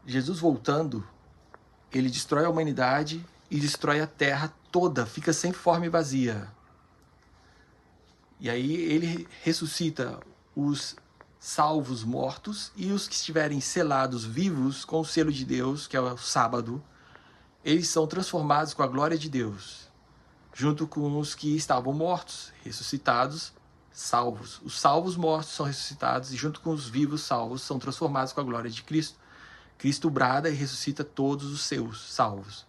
Jesus voltando, ele destrói a humanidade e destrói a terra toda, fica sem forma e vazia. E aí ele ressuscita os salvos mortos e os que estiverem selados vivos com o selo de Deus, que é o sábado, eles são transformados com a glória de Deus, junto com os que estavam mortos, ressuscitados, salvos. Os salvos mortos são ressuscitados e junto com os vivos salvos são transformados com a glória de Cristo. Cristo brada e ressuscita todos os seus salvos.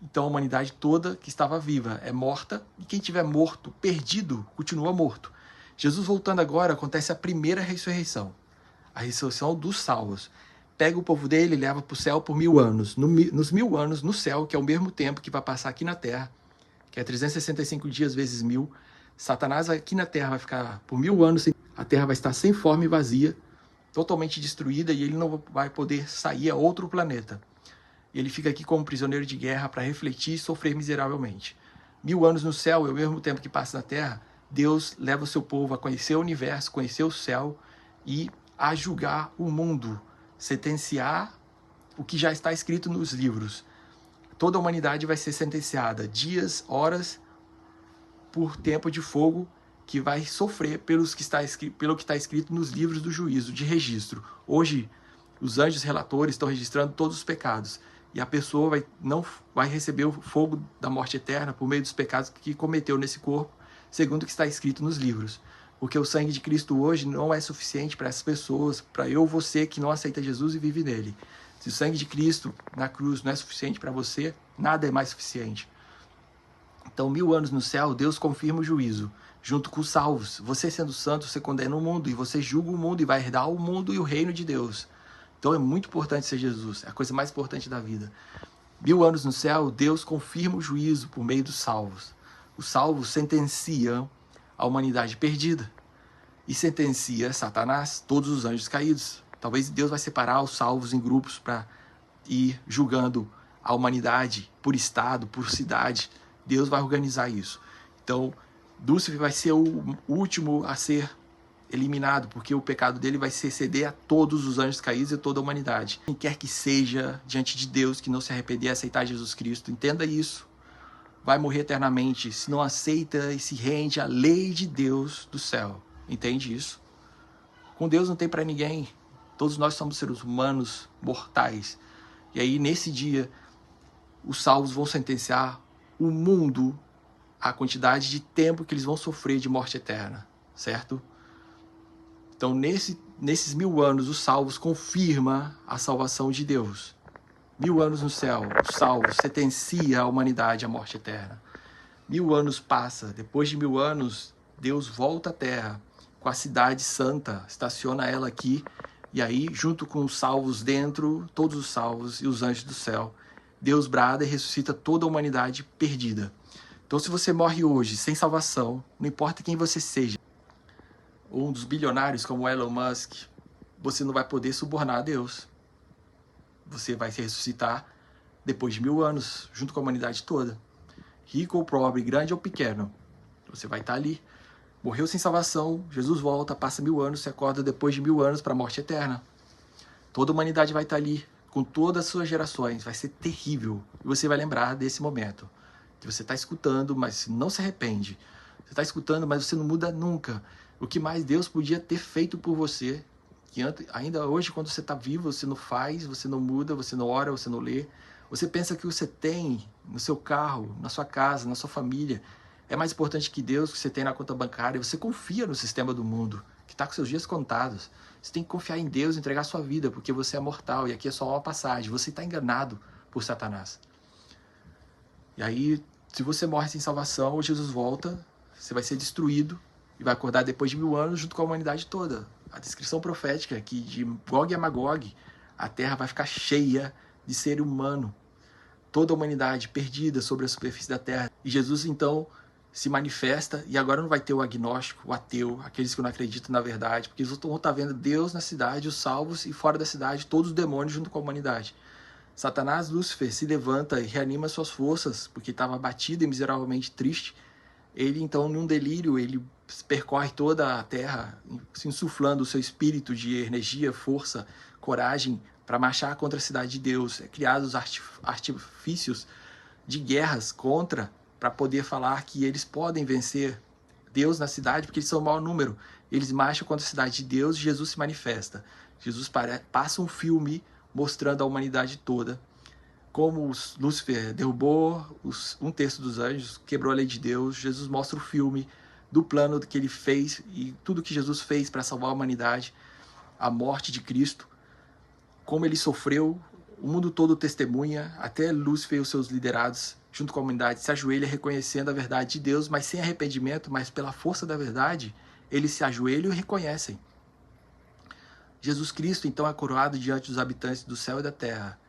Então a humanidade toda que estava viva é morta, e quem tiver morto, perdido, continua morto. Jesus voltando agora, acontece a primeira ressurreição, a ressurreição dos salvos. Pega o povo dele e leva para o céu por 1000 anos. Nos 1000 anos, no céu, que é o mesmo tempo que vai passar aqui na terra, que é 365 dias vezes 1000, Satanás aqui na terra vai ficar por 1000 anos, a terra vai estar sem forma e vazia, totalmente destruída, e ele não vai poder sair a outro planeta. Ele fica aqui como prisioneiro de guerra para refletir e sofrer miseravelmente. 1000 anos no céu é o mesmo tempo que passa na terra. Deus leva o seu povo a conhecer o universo, conhecer o céu e a julgar o mundo, sentenciar o que já está escrito nos livros. Toda a humanidade vai ser sentenciada, dias, horas, por tempo de fogo, que vai sofrer pelo que está escrito nos livros do juízo, de registro. Hoje, os anjos relatores estão registrando todos os pecados. E a pessoa não vai receber o fogo da morte eterna por meio dos pecados que cometeu nesse corpo, segundo o que está escrito nos livros. Porque o sangue de Cristo hoje não é suficiente para essas pessoas, para eu ou você que não aceita Jesus e vive nele. Se o sangue de Cristo na cruz não é suficiente para você, nada é mais suficiente. Então, 1000 anos no céu, Deus confirma o juízo, junto com os salvos. Você sendo santo, você condena o mundo, e você julga o mundo e vai herdar o mundo e o reino de Deus. Então é muito importante ser Jesus, é a coisa mais importante da vida. 1000 anos no céu, Deus confirma o juízo por meio dos salvos. Os salvos sentenciam a humanidade perdida e sentencia Satanás, todos os anjos caídos. Talvez Deus vai separar os salvos em grupos para ir julgando a humanidade por estado, por cidade. Deus vai organizar isso. Então, Lúcifer vai ser o último a ser eliminado, porque o pecado dele vai se exceder a todos os anjos caídos e toda a humanidade. Quem quer que seja diante de Deus que não se arrepender e aceitar Jesus Cristo, entenda isso, vai morrer eternamente se não aceita e se rende à lei de Deus do céu. Entende isso? Com Deus não tem para ninguém. Todos nós somos seres humanos mortais. E aí, nesse dia, os salvos vão sentenciar o mundo à quantidade de tempo que eles vão sofrer de morte eterna, certo? Então, nesses 1000 anos, os salvos confirma a salvação de Deus. 1000 anos no céu, os salvos sentencia a humanidade à morte eterna. 1000 anos passa, depois de 1000 anos, Deus volta à terra com a cidade santa, estaciona ela aqui, e aí, junto com os salvos dentro, todos os salvos e os anjos do céu, Deus brada e ressuscita toda a humanidade perdida. Então, se você morre hoje sem salvação, não importa quem você seja, um dos bilionários como Elon Musk, você não vai poder subornar a Deus. Você vai se ressuscitar depois de 1000 anos, junto com a humanidade toda. Rico ou pobre, grande ou pequeno, você vai estar ali. Morreu sem salvação, Jesus volta, passa 1000 anos, você acorda depois de 1000 anos para a morte eterna. Toda a humanidade vai estar ali, com todas as suas gerações, vai ser terrível. E você vai lembrar desse momento, que você está escutando, mas não se arrepende. Você está escutando, mas você não muda nunca. O que mais Deus podia ter feito por você, que ainda hoje, quando você está vivo, você não faz, você não muda, você não ora, você não lê. Você pensa que você tem no seu carro, na sua casa, na sua família, é mais importante que Deus, que você tem na conta bancária. Você confia no sistema do mundo, que está com seus dias contados. Você tem que confiar em Deus e entregar sua vida, porque você é mortal e aqui é só uma passagem. Você está enganado por Satanás. E aí, se você morre sem salvação, Jesus volta, você vai ser destruído e vai acordar depois de 1000 anos junto com a humanidade toda. A descrição profética é que de Gog e Magog, a terra vai ficar cheia de ser humano. Toda a humanidade perdida sobre a superfície da terra. E Jesus, então, se manifesta, e agora não vai ter o agnóstico, o ateu, aqueles que não acreditam na verdade, porque eles vão estar vendo Deus na cidade, os salvos, e fora da cidade, todos os demônios junto com a humanidade. Satanás, Lúcifer, se levanta e reanima suas forças, porque estava abatido e miseravelmente triste. Ele, então, num delírio, ele percorre toda a terra, se insuflando o seu espírito de energia, força, coragem, para marchar contra a cidade de Deus, criados artifícios de guerras contra, para poder falar que eles podem vencer Deus na cidade, porque eles são o maior número. Eles marcham contra a cidade de Deus e Jesus se manifesta. Jesus passa um filme mostrando a humanidade toda, como Lúcifer derrubou um terço dos anjos, quebrou a lei de Deus. Jesus mostra o filme do plano que ele fez e tudo que Jesus fez para salvar a humanidade, a morte de Cristo, como ele sofreu. O mundo todo testemunha, até Lúcifer e os seus liderados, junto com a humanidade, se ajoelha reconhecendo a verdade de Deus, mas sem arrependimento, mas pela força da verdade, eles se ajoelham e reconhecem. Jesus Cristo, então, é coroado diante dos habitantes do céu e da terra.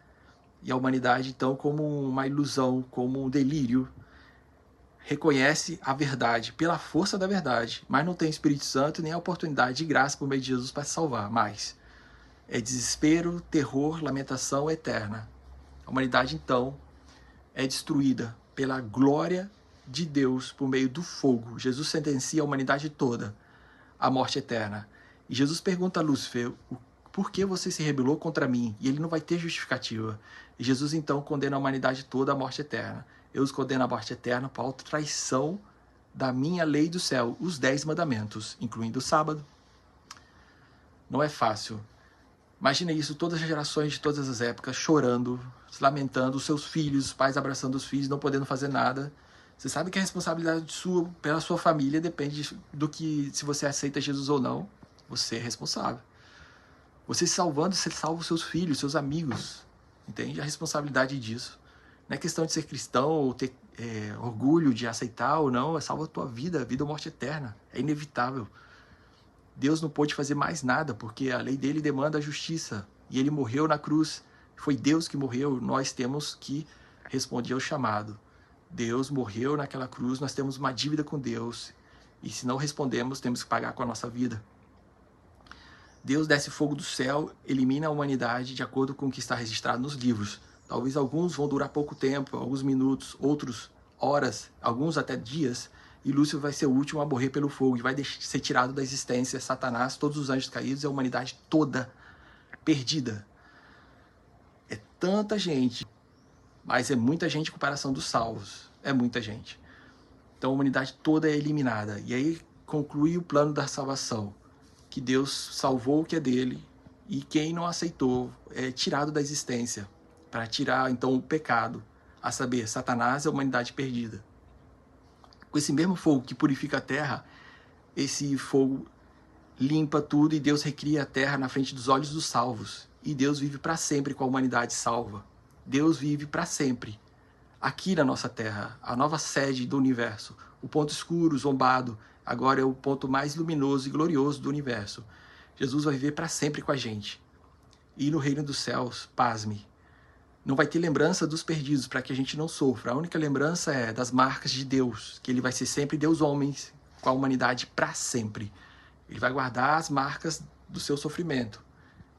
E a humanidade, então, como uma ilusão, como um delírio, reconhece a verdade pela força da verdade, mas não tem o Espírito Santo nem a oportunidade de graça por meio de Jesus para se salvar. Mas é desespero, terror, lamentação eterna. A humanidade, então, é destruída pela glória de Deus por meio do fogo. Jesus sentencia a humanidade toda à morte eterna. E Jesus pergunta a Lúcifer: por que você se rebelou contra mim? E ele não vai ter justificativa. E Jesus, então, condena a humanidade toda à morte eterna. Eu os condeno à morte eterna por traição da minha lei do céu, os 10 mandamentos, incluindo o sábado. Não é fácil. Imagina isso, todas as gerações de todas as épocas chorando, se lamentando, os seus filhos, os pais abraçando os filhos, não podendo fazer nada. Você sabe que a responsabilidade sua pela sua família depende do que, se você aceita Jesus ou não, você é responsável. Você se salvando, você salva os seus filhos, seus amigos. Entende? A responsabilidade disso. Não é questão de ser cristão ou ter orgulho de aceitar ou não, é salva a tua vida ou morte eterna. É inevitável. Deus não pôde fazer mais nada, porque a lei dele demanda a justiça. E ele morreu na cruz. Foi Deus que morreu. Nós temos que responder ao chamado. Deus morreu naquela cruz, nós temos uma dívida com Deus. E se não respondemos, temos que pagar com a nossa vida. Deus desce fogo do céu, elimina a humanidade de acordo com o que está registrado nos livros. Talvez alguns vão durar pouco tempo, alguns minutos, outros horas, alguns até dias. E Lúcifer vai ser o último a morrer pelo fogo e vai ser tirado da existência. Satanás, todos os anjos caídos e a humanidade toda perdida. É tanta gente, mas é muita gente em comparação dos salvos. É muita gente. Então a humanidade toda é eliminada. E aí conclui o plano da salvação. Que Deus salvou o que é dele e quem não aceitou é tirado da existência. Para tirar então o pecado, a saber, Satanás e a humanidade perdida. Com esse mesmo fogo que purifica a terra, esse fogo limpa tudo e Deus recria a terra na frente dos olhos dos salvos. E Deus vive para sempre com a humanidade salva. Deus vive para sempre aqui na nossa terra, a nova sede do universo. O ponto escuro, zombado, agora é o ponto mais luminoso e glorioso do universo. Jesus vai viver para sempre com a gente. E no reino dos céus, pasme, não vai ter lembrança dos perdidos para que a gente não sofra. A única lembrança é das marcas de Deus, que ele vai ser sempre Deus homens com a humanidade para sempre. Ele vai guardar as marcas do seu sofrimento,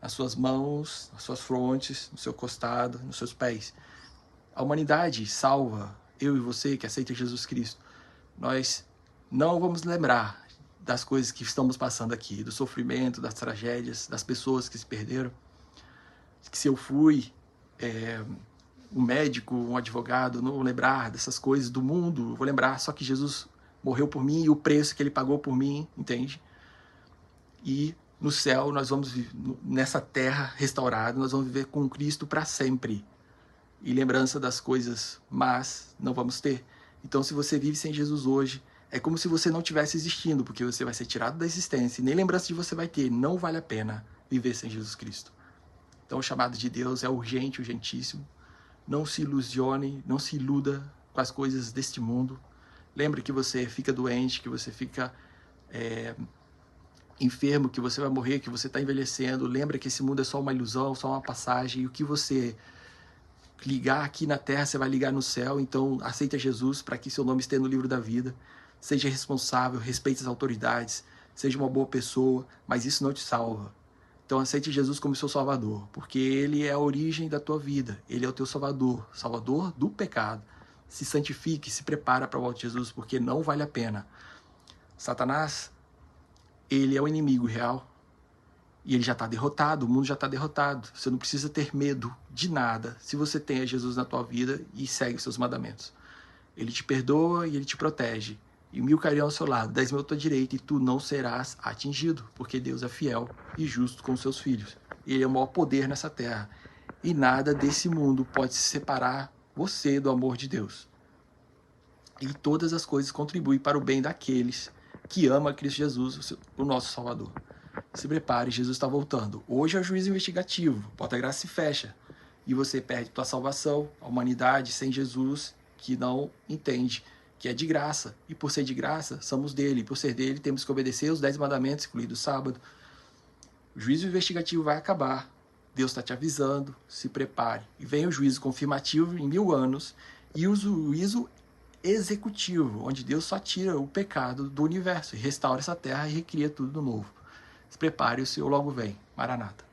nas suas mãos, nas suas frontes, no seu costado, nos seus pés. A humanidade salva, eu e você que aceita Jesus Cristo, nós não vamos lembrar das coisas que estamos passando aqui, do sofrimento, das tragédias, das pessoas que se perderam. Que se eu fui um médico, um advogado, não vou lembrar dessas coisas do mundo, eu vou lembrar só que Jesus morreu por mim e o preço que ele pagou por mim, entende? E no céu nós vamos viver, nessa terra restaurada, nós vamos viver com Cristo para sempre. E lembrança das coisas más não vamos ter. Então se você vive sem Jesus hoje, é como se você não tivesse existindo, porque você vai ser tirado da existência e nem lembrança de você vai ter. Não vale a pena viver sem Jesus Cristo. Então o chamado de Deus é urgente, urgentíssimo. Não se ilusione, não se iluda com as coisas deste mundo. Lembre que você fica doente, que você fica enfermo, que você vai morrer, que você está envelhecendo. Lembra que esse mundo é só uma ilusão, só uma passagem. E o que você ligar aqui na terra, você vai ligar no céu. Então aceita Jesus para que seu nome esteja no livro da vida. Seja responsável, respeite as autoridades, seja uma boa pessoa, mas isso não te salva. Então aceite Jesus como seu salvador, porque ele é a origem da tua vida, ele é o teu salvador, salvador do pecado. Se santifique, se prepara para o volta de Jesus, porque não vale a pena. Satanás, ele é o inimigo real E ele já está derrotado, o mundo já está derrotado. Você não precisa ter medo de nada se você tem a Jesus na tua vida e segue os seus mandamentos. Ele te perdoa e ele te protege. E 1000 cairão ao seu lado, 10.000 à tua direita, e tu não serás atingido, porque Deus é fiel e justo com os seus filhos. Ele é o maior poder nessa terra. E nada desse mundo pode separar você do amor de Deus. E todas as coisas contribuem para o bem daqueles que amam a Cristo Jesus, o nosso Salvador. Se prepare, Jesus está voltando. Hoje é o juízo investigativo, a porta da graça se fecha. E você perde tua salvação, a humanidade sem Jesus, que não entende que é de graça. E por ser de graça, somos dele. E por ser dele, temos que obedecer os 10 mandamentos, incluído o sábado. O juízo investigativo vai acabar. Deus está te avisando, se prepare. E vem o juízo confirmativo em 1000 anos e o juízo executivo, onde Deus só tira o pecado do universo e restaura essa terra e recria tudo de novo. Se prepare, o Senhor logo vem. Maranata.